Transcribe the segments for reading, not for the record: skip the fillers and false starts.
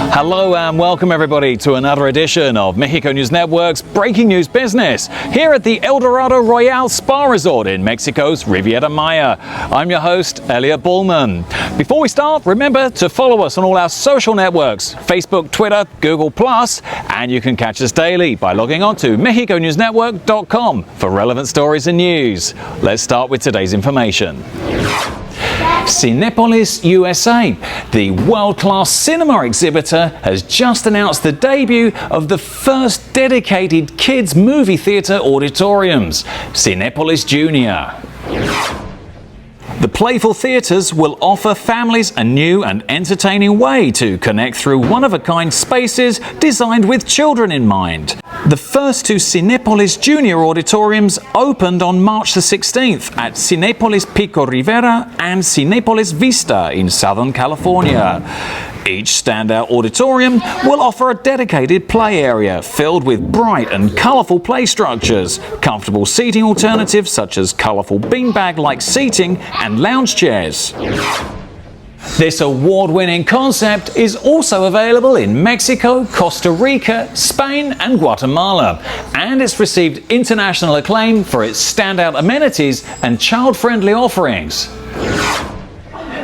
Hello and welcome everybody to another edition of Mexico News Network's Breaking News Business here at the El Dorado Royale Spa Resort in Mexico's Riviera Maya. I'm your host, Elliot Bullman. Before we start, remember to follow us on all our social networks, Facebook, Twitter, Google+, and you can catch us daily by logging on to mexiconewsnetwork.com for relevant stories and news. Let's start with today's information. Cinépolis USA, the world-class cinema exhibitor, has just announced the debut of the first dedicated kids movie theatre auditoriums, Cinépolis Junior. The playful theatres will offer families a new and entertaining way to connect through one-of-a-kind spaces designed with children in mind. The first two Cinépolis Junior auditoriums opened on March the 16th at Cinépolis Pico Rivera and Cinépolis Vista in Southern California. Each standout auditorium will offer a dedicated play area filled with bright and colourful play structures, comfortable seating alternatives such as colourful beanbag-like seating and lounge chairs. This award-winning concept is also available in Mexico, Costa Rica, Spain and Guatemala, and it's received international acclaim for its standout amenities and child-friendly offerings.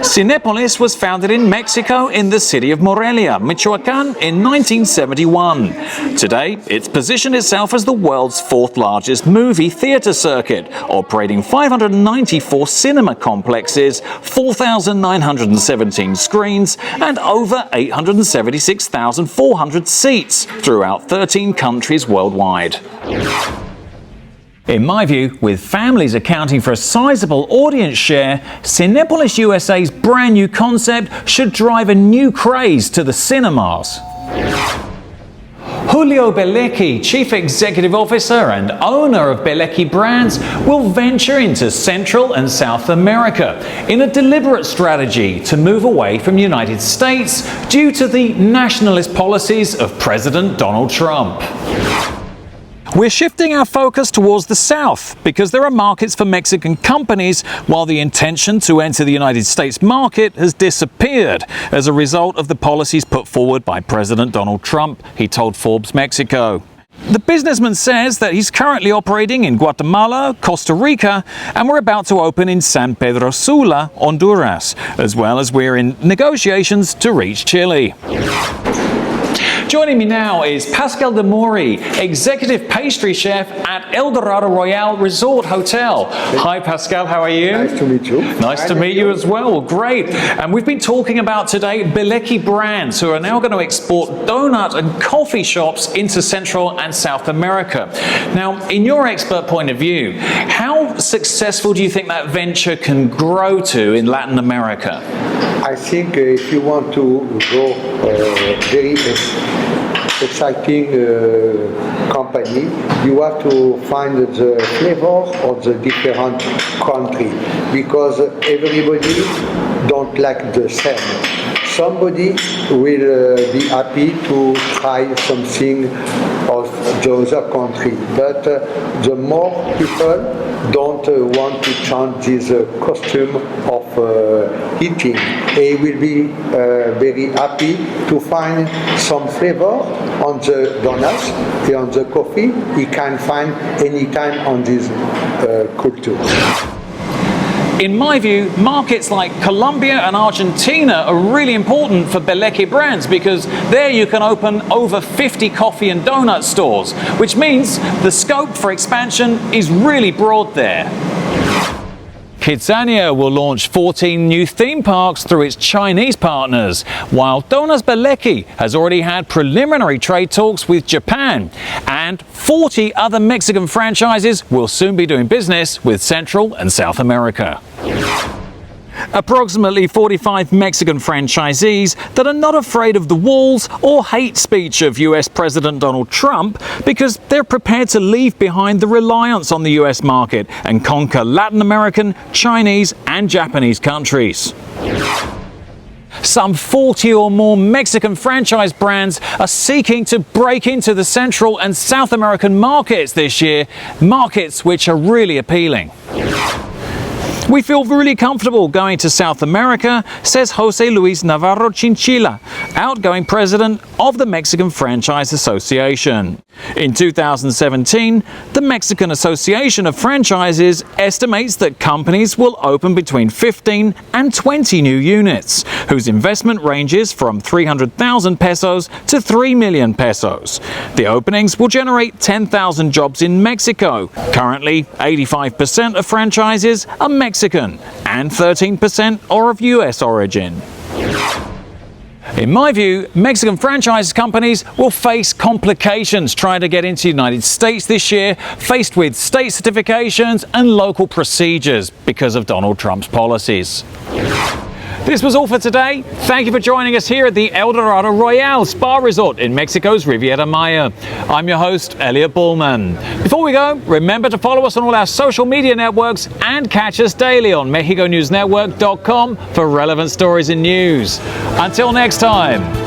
Cinépolis was founded in Mexico in the city of Morelia, Michoacan in 1971. Today, it's positioned itself as the world's fourth largest movie theatre circuit, operating 594 cinema complexes, 4,917 screens, and over 876,400 seats throughout 13 countries worldwide. In my view, with families accounting for a sizable audience share, Cinépolis USA's brand new concept should drive a new craze to the cinemas. Julio Belecki, Chief Executive Officer and owner of Belecki Brands, will venture into Central and South America in a deliberate strategy to move away from the United States due to the nationalist policies of President Donald Trump. We're shifting our focus towards the South because there are markets for Mexican companies while the intention to enter the United States market has disappeared as a result of the policies put forward by President Donald Trump, he told Forbes Mexico. The businessman says that he's currently operating in Guatemala, Costa Rica, and we're about to open in San Pedro Sula, Honduras, as well as we're in negotiations to reach Chile. Joining me now is Pascal de Mori, Executive Pastry Chef at El Dorado Royale Resort Hotel. Hi Pascal, how are you? Nice to meet you. Nice to meet you as well. Well, great. And we've been talking about today Belecki Brands, who are now going to export donut and coffee shops into Central and South America. Now, in your expert point of view, how successful do you think that venture can grow to in Latin America? I think if you want to go very exciting company, you have to find the flavor of the different country because everybody don't like the same. Somebody will be happy to try something of the other country, but the more people don't want to change this costume of eating. They will be very happy to find some flavor on the donuts and on the coffee. He can find anytime on this culture. In my view, markets like Colombia and Argentina are really important for Belecki Brands because there you can open over 50 coffee and donut stores, which means the scope for expansion is really broad there. Kidzania will launch 14 new theme parks through its Chinese partners, while Donuts Belecki has already had preliminary trade talks with Japan, and 40 other Mexican franchises will soon be doing business with Central and South America. Approximately 45 Mexican franchisees that are not afraid of the walls or hate speech of US President Donald Trump because they're prepared to leave behind the reliance on the US market and conquer Latin American, Chinese and Japanese countries. Some 40 or more Mexican franchise brands are seeking to break into the Central and South American markets this year, markets which are really appealing. We feel really comfortable going to South America, says Jose Luis Navarro Chinchilla, outgoing president of the Mexican Franchise Association. In 2017, the Mexican Association of Franchises estimates that companies will open between 15 and 20 new units, whose investment ranges from 300,000 pesos to 3 million pesos. The openings will generate 10,000 jobs in Mexico. Currently, 85% of franchises are Mexican and 13% are of US origin. In my view, Mexican franchise companies will face complications trying to get into the United States this year, faced with state certifications and local procedures because of Donald Trump's policies. This was all for today. Thank you for joining us here at the El Dorado Royale Spa Resort in Mexico's Riviera Maya. I'm your host, Elliot Bullman. Before we go, remember to follow us on all our social media networks and catch us daily on MexicoNewsNetwork.com for relevant stories and news. Until next time.